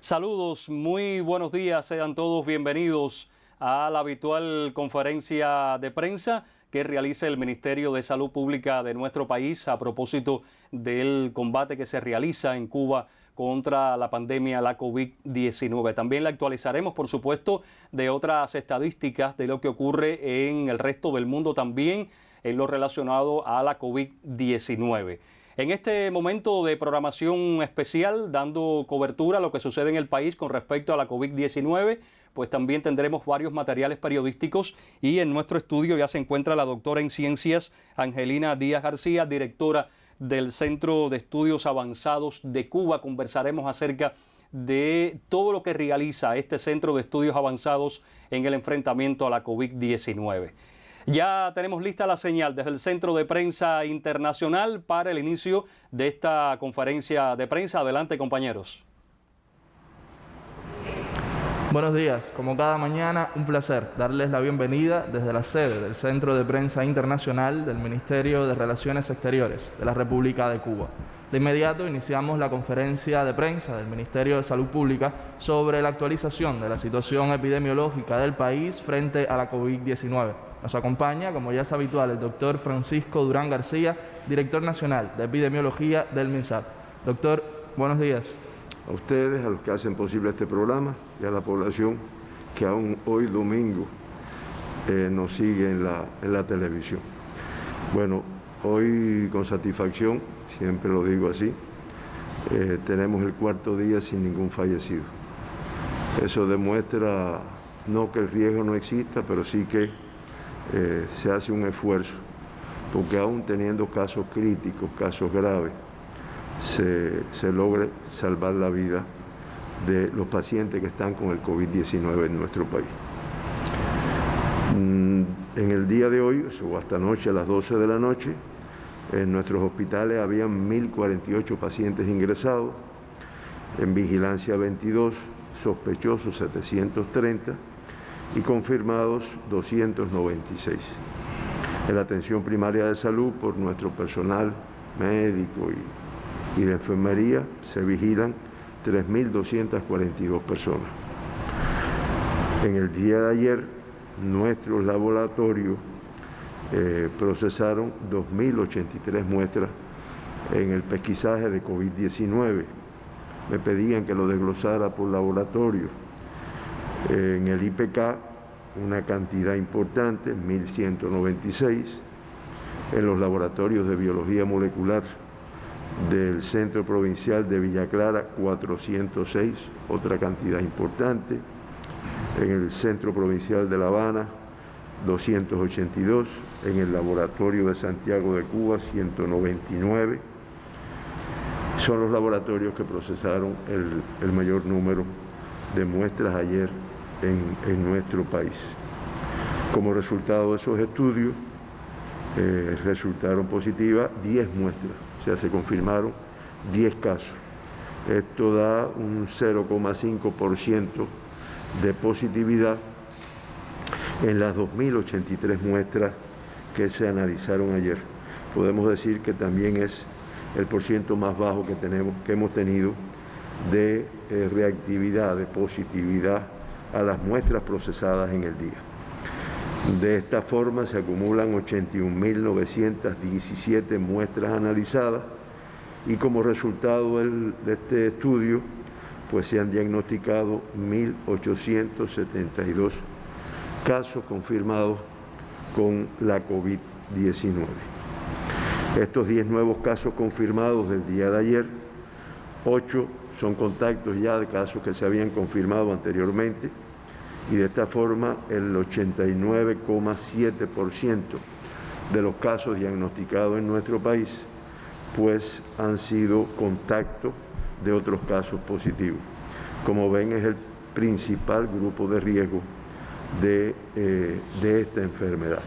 Saludos, muy buenos días, sean todos bienvenidos a la habitual conferencia de prensa que realiza el Ministerio de Salud Pública de nuestro país a propósito del combate que se realiza en Cuba contra la pandemia, la COVID-19. También la actualizaremos, por supuesto, de otras estadísticas de lo que ocurre en el resto del mundo, también en lo relacionado a la COVID-19. En este momento de programación especial, dando cobertura a lo que sucede en el país con respecto a la COVID-19, pues también tendremos varios materiales periodísticos y en nuestro estudio ya se encuentra la doctora en Ciencias Angelina Díaz García, directora del Centro de Estudios Avanzados de Cuba. Conversaremos acerca de todo lo que realiza este Centro de Estudios Avanzados en el enfrentamiento a la COVID-19. Ya tenemos lista la señal desde el Centro de Prensa Internacional para el inicio de esta conferencia de prensa. Adelante, compañeros. Buenos días. Como cada mañana, un placer darles la bienvenida desde la sede del Centro de Prensa Internacional del Ministerio de Relaciones Exteriores de la República de Cuba. De inmediato iniciamos la conferencia de prensa del Ministerio de Salud Pública sobre la actualización de la situación epidemiológica del país frente a la COVID-19. Nos acompaña, como ya es habitual, el doctor Francisco Durán García, director nacional de epidemiología del MINSAL. Doctor, buenos días. A ustedes, a los que hacen posible este programa y a la población que aún hoy domingo nos sigue en la televisión. Bueno, hoy con satisfacción, siempre lo digo así, tenemos el cuarto día sin ningún fallecido. Eso demuestra no que el riesgo no exista, pero sí que se hace un esfuerzo, porque aún teniendo casos críticos, casos graves, se logre salvar la vida de los pacientes que están con el COVID-19 en nuestro país. En el día de hoy, o hasta anoche a las 12 de la noche, en nuestros hospitales habían 1.048 pacientes ingresados, en vigilancia 22, sospechosos 730 y confirmados 296. En la atención primaria de salud, por nuestro personal médico y de enfermería, se vigilan 3.242 personas. En el día de ayer, nuestros laboratorios procesaron 2.083 muestras en el pesquisaje de COVID-19. Me pedían que lo desglosara por laboratorio. En el IPK, una cantidad importante, 1.196. En los laboratorios de biología molecular del Centro Provincial de Villa Clara, 406, otra cantidad importante. En el Centro Provincial de La Habana, 282. En el Laboratorio de Santiago de Cuba, 199. Son los laboratorios que procesaron el mayor número de muestras ayer en nuestro país. Como resultado de esos estudios, resultaron positivas 10 muestras, o sea, se confirmaron 10 casos. Esto da un 0,5% de positividad en las 2.083 muestras que se analizaron ayer. Podemos decir que también es el porciento más bajo que hemos tenido de reactividad, de positividad a las muestras procesadas en el día. De esta forma se acumulan 81.917 muestras analizadas y como resultado de este estudio, pues se han diagnosticado 1.872 casos confirmados con la COVID-19. Estos 10 nuevos casos confirmados del día de ayer, 8 son contactos ya de casos que se habían confirmado anteriormente y de esta forma el 89,7% de los casos diagnosticados en nuestro país pues han sido contactos de otros casos positivos. Como ven, es el principal grupo de riesgo de esta enfermedad.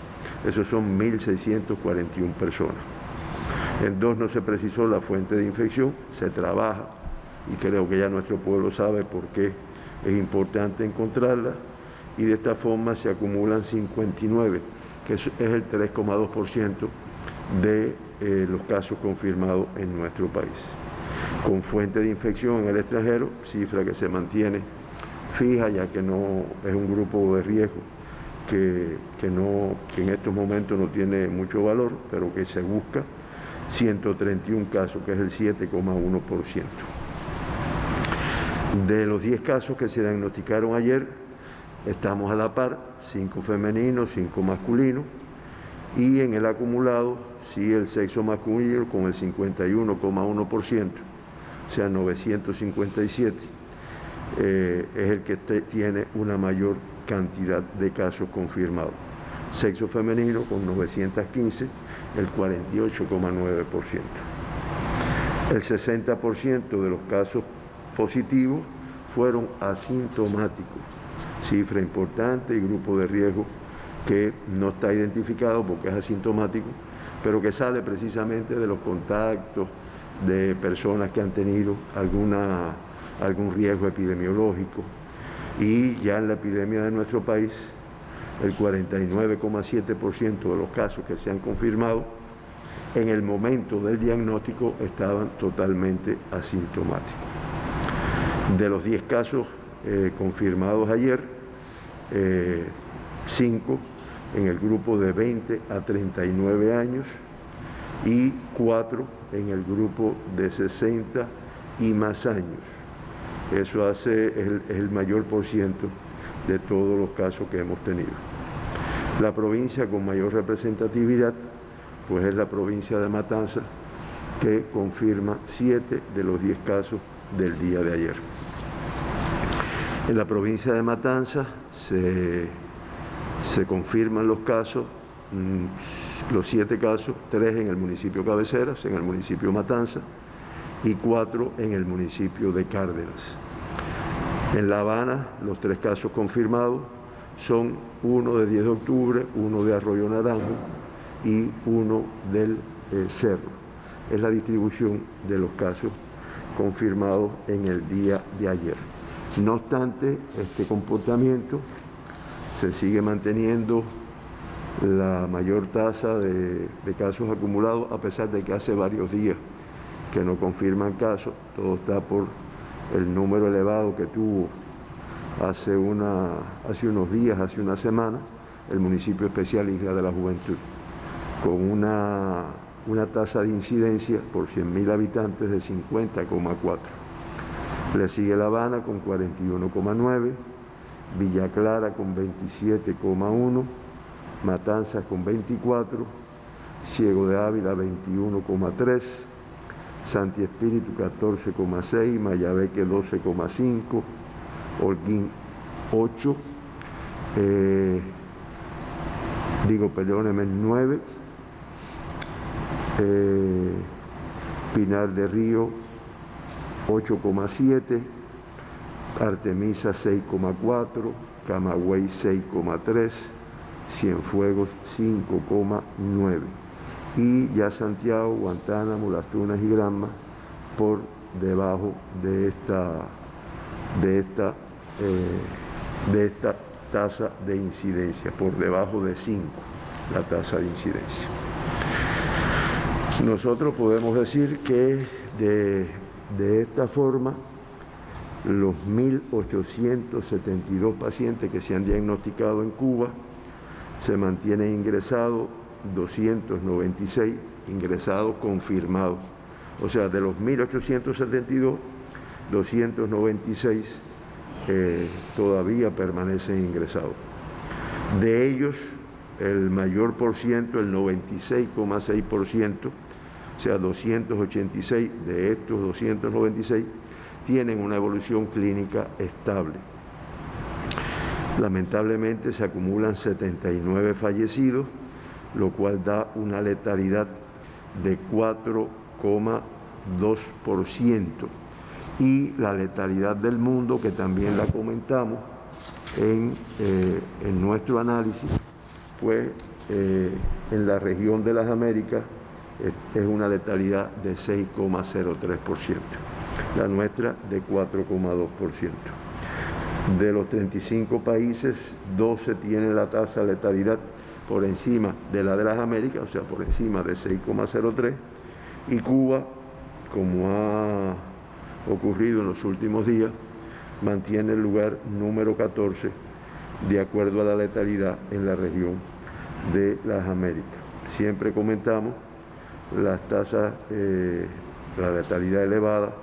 Esos son 1.641 personas. En 2 no se precisó la fuente de infección, se trabaja y creo que ya nuestro pueblo sabe por qué es importante encontrarla y de esta forma se acumulan 59, que es el 3,2% de los casos confirmados en nuestro país. con fuente de infección en el extranjero, cifra que se mantiene fija, ya que no es un grupo de riesgo que en estos momentos no tiene mucho valor, pero que se busca 131 casos, que es el 7,1%. De los 10 casos que se diagnosticaron ayer, estamos a la par, 5 femeninos, 5 masculinos, y en el acumulado, sí, el sexo masculino con el 51,1%, o sea, 957, es el que tiene una mayor cantidad de casos confirmados. Sexo femenino con 915, el 48,9%. El 60% de los casos positivos fueron asintomáticos, cifra importante, y grupo de riesgo que no está identificado porque es asintomático, pero que sale precisamente de los contactos de personas que han tenido algún riesgo epidemiológico. Y ya en la epidemia de nuestro país, el 49,7% de los casos que se han confirmado en el momento del diagnóstico estaban totalmente asintomáticos. De los 10 casos confirmados ayer, 5 en el grupo de 20 a 39 años y 4 en el grupo de 60 y más años. Eso es el mayor porciento de todos los casos que hemos tenido. La provincia con mayor representatividad, pues es la provincia de Matanzas, que confirma 7 de los 10 casos del día de ayer. En la provincia de Matanzas se confirman los casos, los 7 casos, 3 en el municipio Cabeceras, en el municipio Matanzas, y 4 en el municipio de Cárdenas. En La Habana, los 3 casos confirmados son 1 de 10 de octubre, 1 de Arroyo Naranjo y 1 del Cerro. Es la distribución de los casos confirmados en el día de ayer. No obstante, este comportamiento se sigue manteniendo la mayor tasa de casos acumulados, a pesar de que hace varios días que no confirman casos. Todo está por el número elevado que tuvo hace unos días, hace una semana, el municipio especial Isla de la Juventud, con una tasa de incidencia por 100.000 habitantes de 50,4. Le sigue La Habana con 41,9, Villa Clara con 27,1, Matanzas con 24, Ciego de Ávila 21,3, Santi Espíritu 14,6, Mayabeque 12,5, Holguín 8, perdóneme, 9, Pinar de Río 8,7, Artemisa 6,4, Camagüey 6,3, Cienfuegos 5,9. Y ya Santiago, Guantánamo, Las Tunas y Granma por debajo de esta tasa de incidencia, por debajo de 5 la tasa de incidencia. Nosotros podemos decir que de esta forma los 1.872 pacientes que se han diagnosticado en Cuba se mantienen ingresados 296 ingresados confirmados. O sea, de los 1.872, 296 todavía permanecen ingresados. De ellos, el mayor por ciento, el 96,6%, o sea, 286 de estos 296, tienen una evolución clínica estable. Lamentablemente se acumulan 79 fallecidos, lo cual da una letalidad de 4,2%. Y la letalidad del mundo, que también la comentamos en nuestro análisis, pues en la región de las Américas es una letalidad de 6,03%, la nuestra de 4,2%. De los 35 países, 12 tienen la tasa de letalidad por encima de la de las Américas, o sea, por encima de 6,03, y Cuba, como ha ocurrido en los últimos días, mantiene el lugar número 14 de acuerdo a la letalidad en la región de las Américas. Siempre comentamos las tasas, la letalidad elevada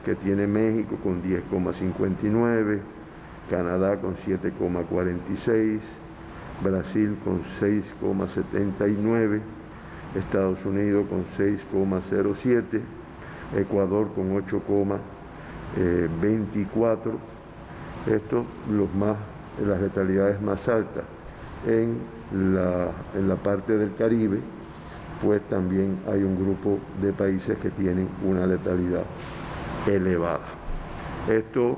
que tiene México con 10,59, Canadá con 7,46, Brasil con 6,79, Estados Unidos con 6,07, Ecuador con 8,24. Estos las letalidades más altas. En la parte del Caribe, pues también hay un grupo de países que tienen una letalidad elevada. Esto,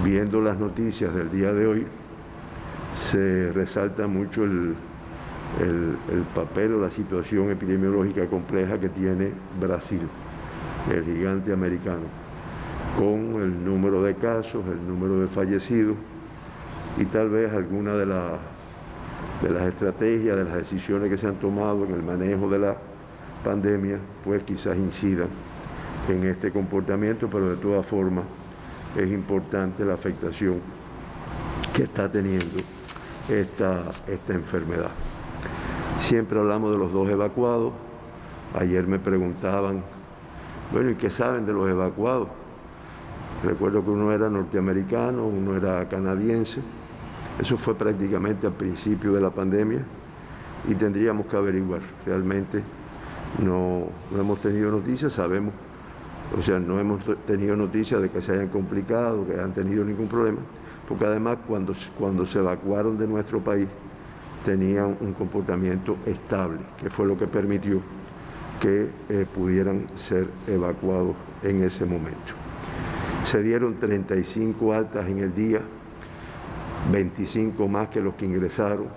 viendo las noticias del día de hoy, se resalta mucho el papel o la situación epidemiológica compleja que tiene Brasil, el gigante americano, con el número de casos, el número de fallecidos y tal vez alguna de las estrategias, de las decisiones que se han tomado en el manejo de la pandemia, pues quizás incidan en este comportamiento, pero de todas formas es importante la afectación que está teniendo esta enfermedad. Siempre hablamos de los 2 evacuados. Ayer me preguntaban, bueno, ¿y qué saben de los evacuados? Recuerdo que uno era norteamericano, uno era canadiense. Eso fue prácticamente al principio de la pandemia y tendríamos que averiguar. Realmente no hemos tenido noticias, sabemos, o sea, no hemos tenido noticias de que se hayan complicado, que hayan tenido ningún problema, porque además cuando se evacuaron de nuestro país tenían un comportamiento estable, que fue lo que permitió que pudieran ser evacuados en ese momento. Se dieron 35 altas en el día, 25 más que los que ingresaron,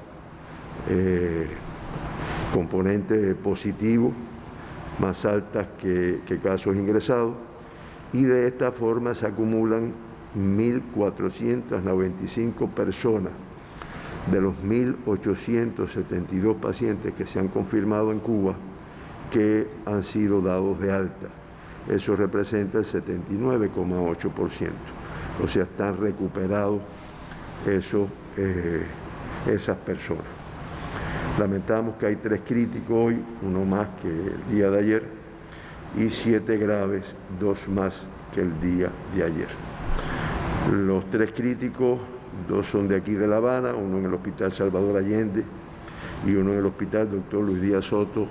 componente positivo, más altas que casos ingresados, y de esta forma se acumulan 1.495 personas de los 1.872 pacientes que se han confirmado en Cuba que han sido dados de alta. Eso representa el 79,8%. O sea, están recuperados esas personas. Lamentamos que hay 3 críticos hoy, uno más que el día de ayer, y 7 graves, 2 más que el día de ayer. Los 3 críticos, 2 son de aquí de La Habana, uno en el Hospital Salvador Allende y uno en el Hospital Dr. Luis Díaz Soto,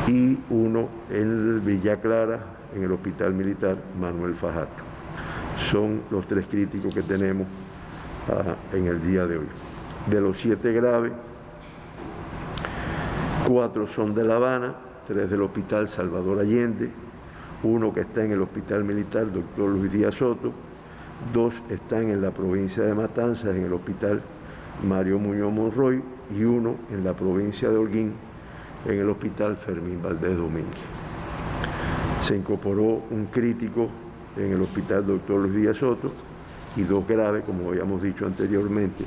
y uno en Villa Clara, en el Hospital Militar Manuel Fajardo. Son los 3 críticos que tenemos en el día de hoy. De los 7 graves, 4 son de La Habana, 3 del Hospital Salvador Allende, uno que está en el Hospital Militar Dr. Luis Díaz Soto, 2 están en la provincia de Matanzas, en el Hospital Mario Muñoz Monroy, y uno en la provincia de Holguín, en el Hospital Fermín Valdés Domínguez. Se incorporó un crítico en el Hospital Dr. Luis Díaz Soto y 2 graves, como habíamos dicho anteriormente,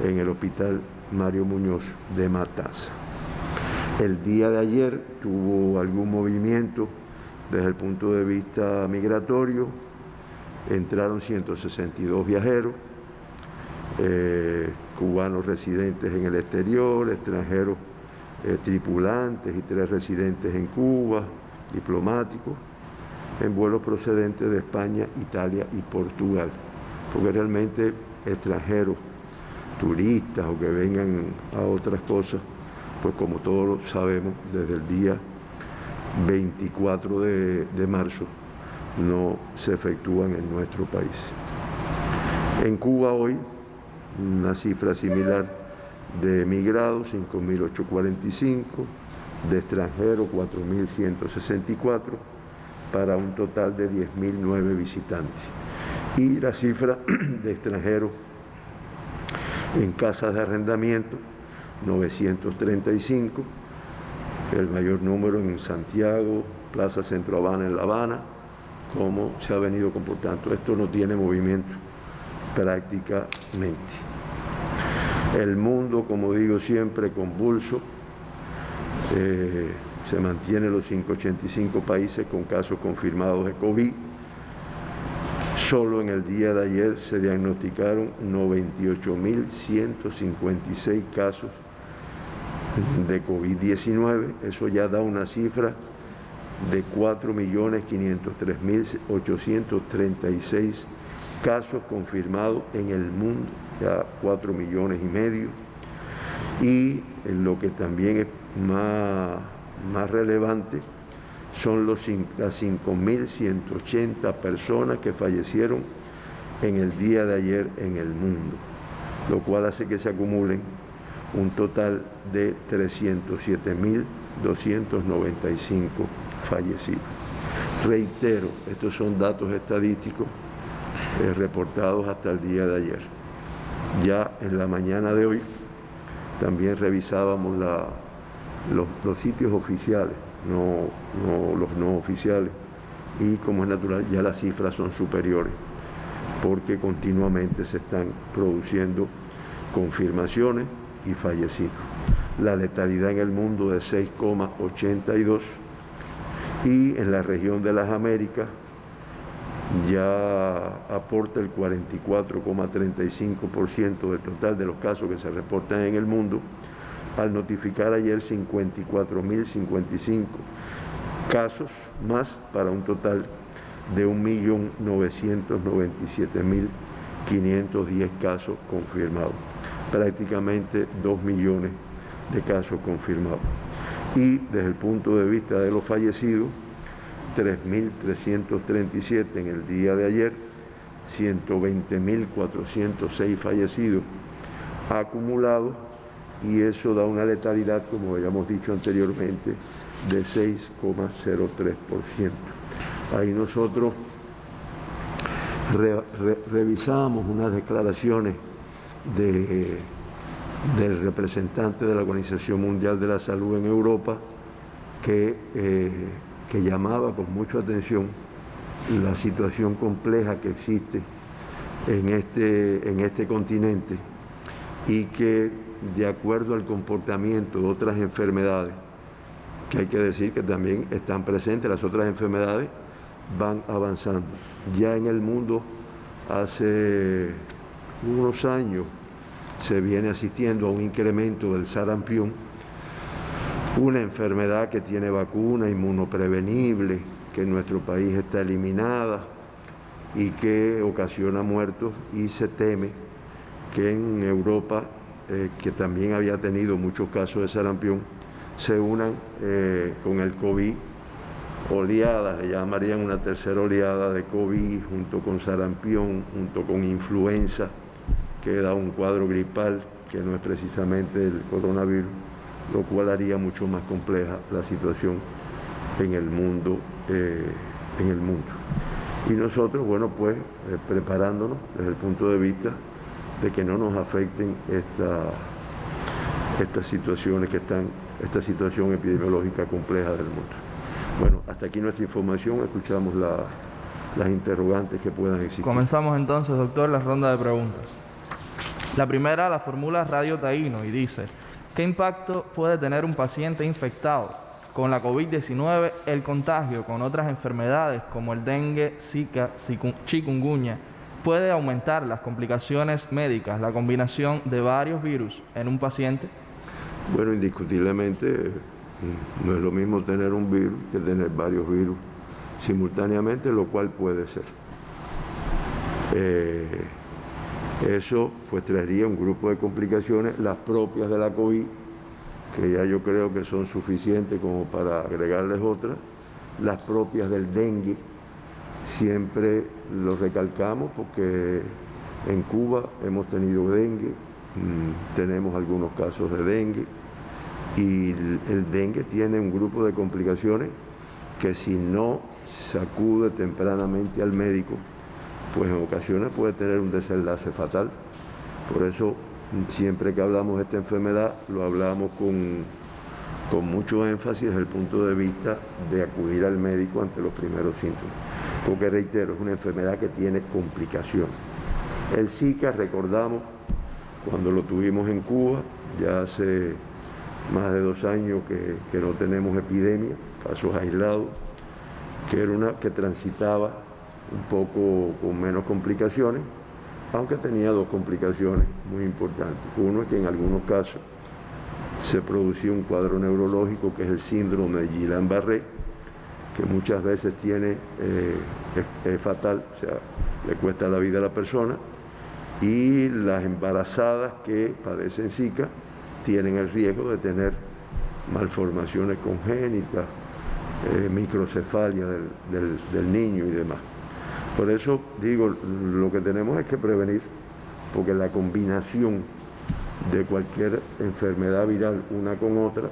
en el Hospital Mario Muñoz de Matanzas. El día de ayer tuvo algún movimiento desde el punto de vista migratorio. Entraron 162 viajeros, cubanos residentes en el exterior, extranjeros tripulantes y 3 residentes en Cuba, diplomáticos, en vuelos procedentes de España, Italia y Portugal, porque realmente extranjeros, turistas o que vengan a otras cosas, pues como todos sabemos, desde el día 24 de marzo no se efectúan en nuestro país. En Cuba hoy, una cifra similar de emigrados, 5.845, de extranjeros, 4.164, para un total de 10.009 visitantes. Y la cifra de extranjeros en casas de arrendamiento, 935, el mayor número en Santiago, Plaza Centro Habana en La Habana, como se ha venido comportando. Esto no tiene movimiento prácticamente. El mundo, como digo siempre, convulso, se mantienen los 585 países con casos confirmados de COVID. Solo en el día de ayer se diagnosticaron 98.156 casos de COVID-19. Eso ya da una cifra de 4.503.836 casos confirmados en el mundo, ya 4,5 millones. Y lo que también es más relevante son las 5.180 personas que fallecieron en el día de ayer en el mundo, lo cual hace que se acumulen un total de 307.295 fallecidos. Reitero, estos son datos estadísticos reportados hasta el día de ayer. Ya en la mañana de hoy también revisábamos los sitios oficiales, no los no oficiales, y como es natural ya las cifras son superiores porque continuamente se están produciendo confirmaciones y fallecidos. La letalidad en el mundo es 6,82 y en la región de las Américas ya aporta el 44,35% del total de los casos que se reportan en el mundo, al notificar ayer 54.055 casos más para un total de 1.997.510 casos confirmados, prácticamente 2 millones de casos confirmados. Y desde el punto de vista de los fallecidos, 3.337 en el día de ayer, 120.406 fallecidos acumulados, y eso da una letalidad, como habíamos dicho anteriormente, de 6,03%. Ahí nosotros revisamos unas declaraciones del representante de la Organización Mundial de la Salud en Europa que llamaba con mucha atención la situación compleja que existe en este continente, y que de acuerdo al comportamiento de otras enfermedades, que hay que decir que también están presentes, las otras enfermedades van avanzando. Ya en el mundo hace unos años se viene asistiendo a un incremento del sarampión, una enfermedad que tiene vacuna inmunoprevenible, que en nuestro país está eliminada y que ocasiona muertos, y se teme que en Europa, que también había tenido muchos casos de sarampión, se unan con el COVID oleadas, le llamarían una tercera oleada de COVID, junto con sarampión, junto con influenza, que da un cuadro gripal que no es precisamente el coronavirus, lo cual haría mucho más compleja la situación en el mundo. Y nosotros, bueno, pues preparándonos desde el punto de vista de que no nos afecten estas situaciones esta situación epidemiológica compleja del mundo. Bueno, hasta aquí nuestra información, escuchamos las interrogantes que puedan existir. Comenzamos entonces, doctor, la ronda de preguntas. La primera la formula Radio Taíno y dice: ¿qué impacto puede tener un paciente infectado con la COVID-19 el contagio con otras enfermedades como el dengue, Zika, chikungunya? ¿Puede aumentar las complicaciones médicas la combinación de varios virus en un paciente? Bueno, indiscutiblemente no es lo mismo tener un virus que tener varios virus simultáneamente, lo cual puede ser. Eso pues traería un grupo de complicaciones, las propias de la COVID, que ya yo creo que son suficientes como para agregarles otras, las propias del dengue. Siempre lo recalcamos porque en Cuba hemos tenido dengue, tenemos algunos casos de dengue, y el dengue tiene un grupo de complicaciones que si no se acude tempranamente al médico, pues en ocasiones puede tener un desenlace fatal. Por eso siempre que hablamos de esta enfermedad lo hablamos con mucho énfasis desde el punto de vista de acudir al médico ante los primeros síntomas. Porque reitero, es una enfermedad que tiene complicaciones. El Zika, recordamos, cuando lo tuvimos en Cuba, ya hace más de 2 años que no tenemos epidemia, casos aislados, que era una que transitaba un poco con menos complicaciones, aunque tenía 2 complicaciones muy importantes. Uno es que en algunos casos se producía un cuadro neurológico que es el síndrome de Guillain-Barré, que muchas veces es fatal, o sea, le cuesta la vida a la persona, y las embarazadas que padecen Zika tienen el riesgo de tener malformaciones congénitas, microcefalia del niño y demás. Por eso digo, lo que tenemos es que prevenir, porque la combinación de cualquier enfermedad viral una con otra,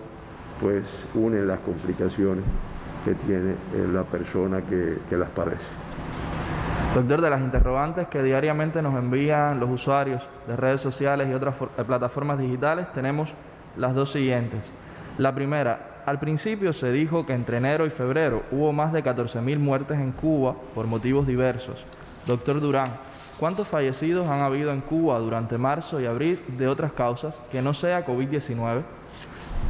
pues une las complicaciones que tiene la persona que las padece. Doctor, de las interrogantes que diariamente nos envían los usuarios de redes sociales y otras plataformas digitales, tenemos las 2 siguientes. La primera, al principio se dijo que entre enero y febrero hubo más de 14.000 muertes en Cuba por motivos diversos. Doctor Durán, ¿cuántos fallecidos han habido en Cuba durante marzo y abril de otras causas que no sea COVID-19?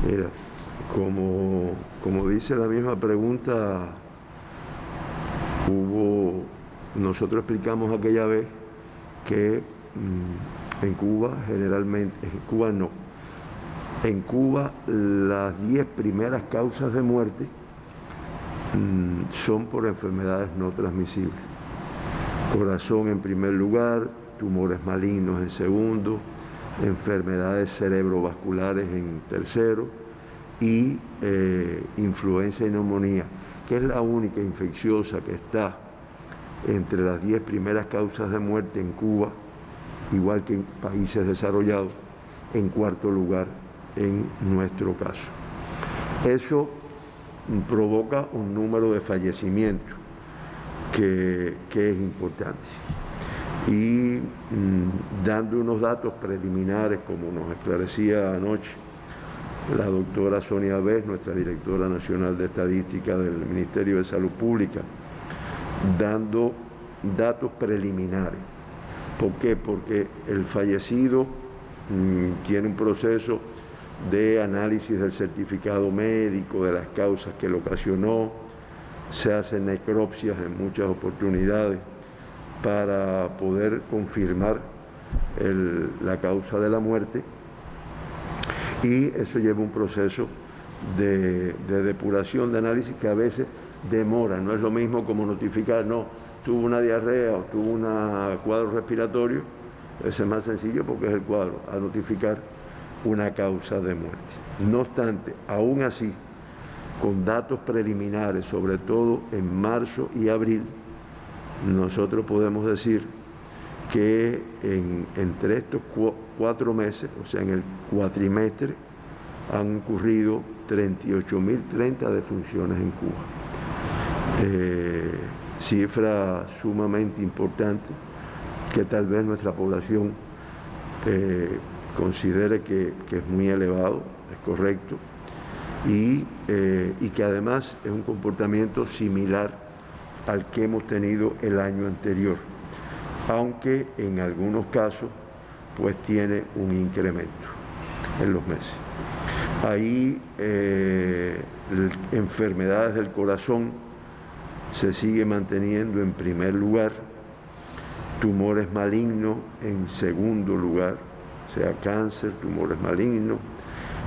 Mira, como dice la misma pregunta, nosotros explicamos aquella vez que en Cuba generalmente, en Cuba las 10 primeras causas de muerte son por enfermedades no transmisibles. Corazón en primer lugar, tumores malignos en segundo, enfermedades cerebrovasculares en tercero y influenza y neumonía, que es la única infecciosa que está entre las 10 primeras causas de muerte en Cuba, igual que en países desarrollados, en cuarto lugar en nuestro caso. Eso provoca un número de fallecimientos que es importante. Y dando unos datos preliminares, como nos esclarecía anoche la doctora Sonia Bess, nuestra directora nacional de estadística del Ministerio de Salud Pública, dando datos preliminares. ¿Por qué? Porque el fallecido tiene un proceso de análisis del certificado médico, de las causas que lo ocasionó, se hacen necropsias en muchas oportunidades para poder confirmar la causa de la muerte, y eso lleva un proceso de depuración, de análisis que a veces demora. No es lo mismo como notificar, no, tuvo una diarrea o tuvo un cuadro respiratorio, ese es más sencillo porque es el cuadro, a notificar una causa de muerte. No obstante, aún así, con datos preliminares, sobre todo en marzo y abril, nosotros podemos decir que entre estos 4 meses, o sea, en el cuatrimestre, han ocurrido 38.030 defunciones en Cuba. Cifra sumamente importante que tal vez nuestra población considere que es muy elevado, es correcto, y que además es un comportamiento similar al que hemos tenido el año anterior, aunque en algunos casos pues tiene un incremento en los meses. Ahí enfermedades del corazón se sigue manteniendo en primer lugar, tumores malignos en segundo lugar, o sea, cáncer, tumores malignos,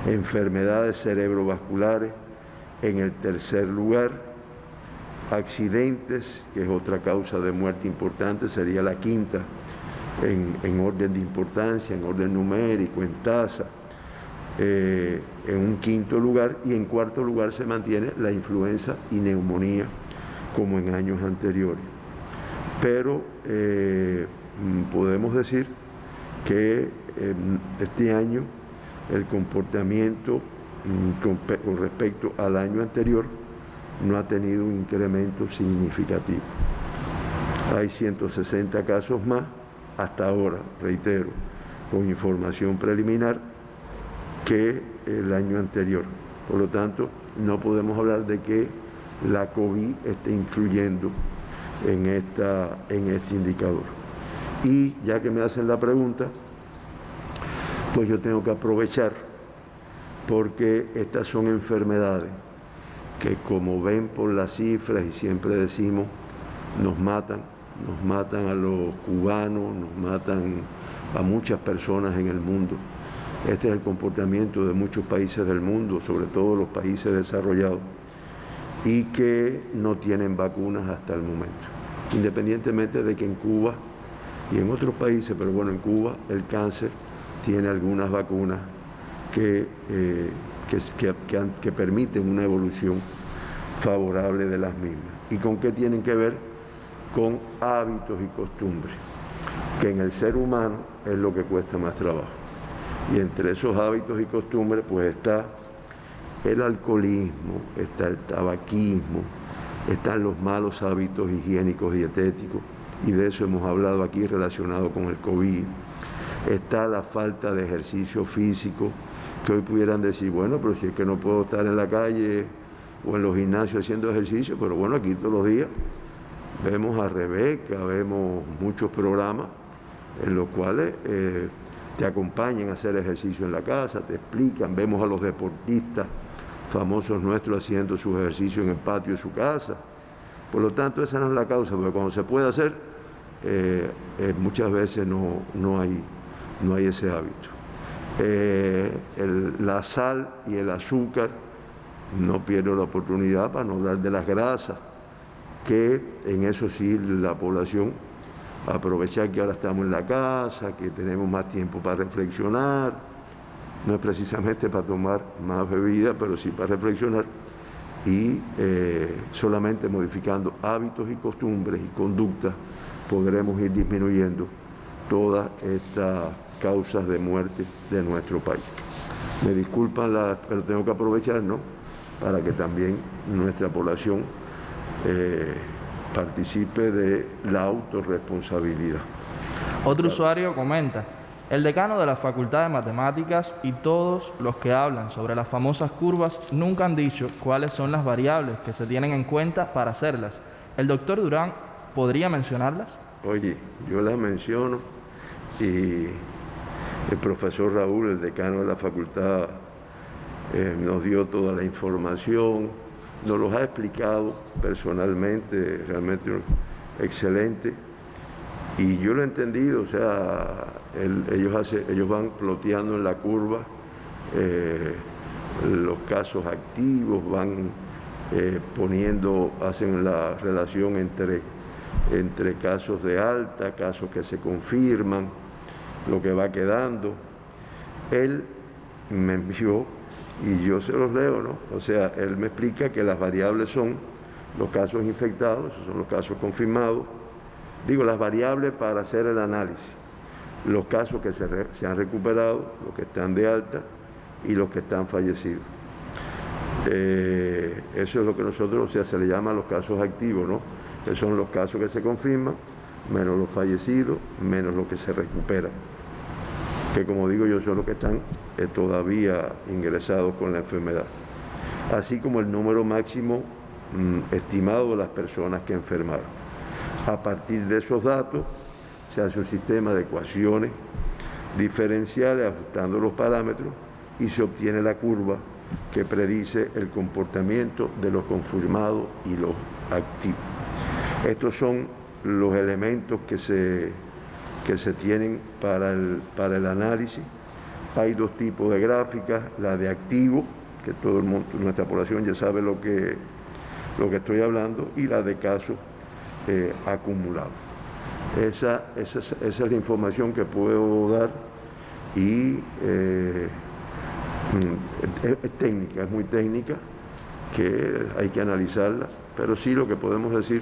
enfermedades cerebrovasculares en el tercer lugar, accidentes, que es otra causa de muerte importante, sería la quinta en orden de importancia, en orden numérico, en tasa, en un quinto lugar, y en cuarto lugar se mantiene la influenza y neumonía como en años anteriores. Pero podemos decir que este año el comportamiento con respecto al año anterior no ha tenido un incremento significativo. Hay 160 casos más hasta ahora, reitero, con información preliminar, que el año anterior. Por lo tanto, no podemos hablar de que la COVID esté influyendo en este indicador. Y ya que me hacen la pregunta, pues yo tengo que aprovechar porque estas son enfermedades que, como ven por las cifras y siempre decimos, nos matan a los cubanos, nos matan a muchas personas en el mundo. Este es el comportamiento de muchos países del mundo, sobre todo los países desarrollados, y que no tienen vacunas hasta el momento. Independientemente de que en Cuba y en otros países, pero bueno, en Cuba el cáncer tiene algunas vacunas que permiten una evolución favorable de las mismas. ¿Y con qué tienen que ver? Con hábitos y costumbres, que en el ser humano es lo que cuesta más trabajo. Y entre esos hábitos y costumbres pues está el alcoholismo, está el tabaquismo, están los malos hábitos higiénicos dietéticos, y de eso hemos hablado aquí relacionado con el COVID. Está la falta de ejercicio físico, que hoy pudieran decir, bueno, pero si es que no puedo estar en la calle o en los gimnasios haciendo ejercicio, pero bueno, aquí todos los días vemos a Rebeca, vemos muchos programas en los cuales te acompañan a hacer ejercicio en la casa, te explican, vemos a los deportistas famosos nuestros haciendo sus ejercicios en el patio de su casa. Por lo tanto, esa no es la causa, porque cuando se puede hacer, muchas veces no hay ese hábito. La sal y el azúcar, no pierdo la oportunidad para no hablar de las grasas, que en eso sí la población aprovechar que ahora estamos en la casa, que tenemos más tiempo para reflexionar, no es precisamente para tomar más bebida, pero sí para reflexionar, y solamente modificando hábitos y costumbres y conductas podremos ir disminuyendo todas estas causas de muerte de nuestro país. Me disculpan, pero tengo que aprovechar, ¿no?, para que también nuestra población participe de la autorresponsabilidad. Otro usuario comenta: el decano de la Facultad de Matemáticas y todos los que hablan sobre las famosas curvas nunca han dicho cuáles son las variables que se tienen en cuenta para hacerlas. ¿El doctor Durán podría mencionarlas? Oye, yo las menciono, y el profesor Raúl, el decano de la facultad, nos dio toda la información, nos los ha explicado personalmente, realmente excelente, y yo lo he entendido. O sea, ellos van ploteando en la curva los casos activos, van hacen la relación entre casos de alta, casos que se confirman, lo que va quedando. Él me envió, y yo se los leo, ¿no? O sea, él me explica que las variables son los casos infectados, esos son los casos confirmados. Digo, las variables para hacer el análisis, los casos que se han recuperado, los que están de alta y los que están fallecidos. Eso es lo que nosotros, o sea, se le llama los casos activos, ¿no? Que son los casos que se confirman, menos los fallecidos, menos los que se recuperan, que, como digo yo, son los que están todavía ingresados con la enfermedad, así como el número máximo estimado de las personas que enfermaron. A partir de esos datos se hace un sistema de ecuaciones diferenciales ajustando los parámetros y se obtiene la curva que predice el comportamiento de los confirmados y los activos. Estos son los elementos que se tienen para el análisis. Hay dos tipos de gráficas: la de activo, que todo el mundo, nuestra población ya sabe lo que estoy hablando, y la de casos acumulados. Esa es la información que puedo dar, y es técnica, es muy técnica, que hay que analizarla, pero sí lo que podemos decir,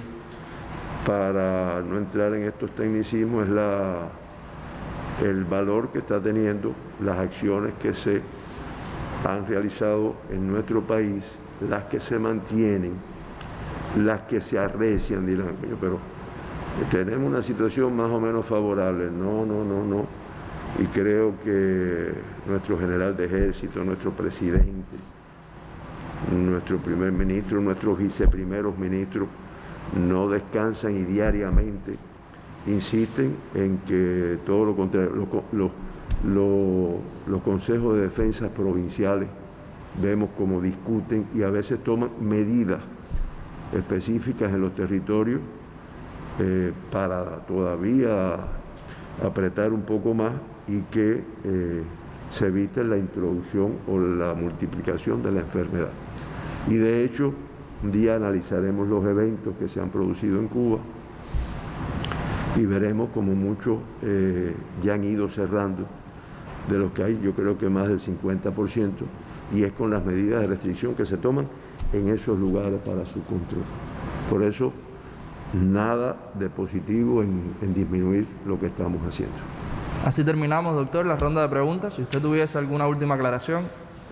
para no entrar en estos tecnicismos, es el valor que está teniendo las acciones que se han realizado en nuestro país, las que se mantienen, las que se arrecian, dirán, pero tenemos una situación más o menos favorable. No. Y creo que nuestro general de ejército, nuestro presidente, nuestro primer ministro, nuestros viceprimeros ministros no descansan, y diariamente insisten en que todo lo contrario. Los consejos de defensa provinciales vemos cómo discuten y a veces toman medidas específicas en los territorios para todavía apretar un poco más y que se evite la introducción o la multiplicación de la enfermedad. Y de hecho, un día analizaremos los eventos que se han producido en Cuba y veremos como muchos ya han ido cerrando, de los que hay yo creo que más del 50%, y es con las medidas de restricción que se toman en esos lugares para su control. Por eso, nada de positivo en disminuir lo que estamos haciendo. Así terminamos, doctor, la ronda de preguntas. Si usted tuviese alguna última aclaración.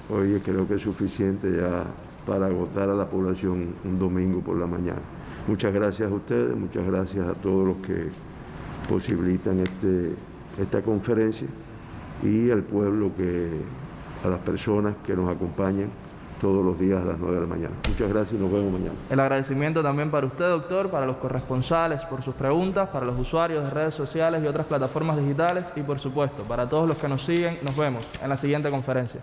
Oye, creo que es suficiente ya para agotar a la población un domingo por la mañana. Muchas gracias a ustedes, muchas gracias a todos los que posibilitan esta conferencia y al pueblo, a las personas que nos acompañan todos los días a las 9 de la mañana. Muchas gracias y nos vemos mañana. El agradecimiento también para usted, doctor, para los corresponsales por sus preguntas, para los usuarios de redes sociales y otras plataformas digitales y, por supuesto, para todos los que nos siguen. Nos vemos en la siguiente conferencia.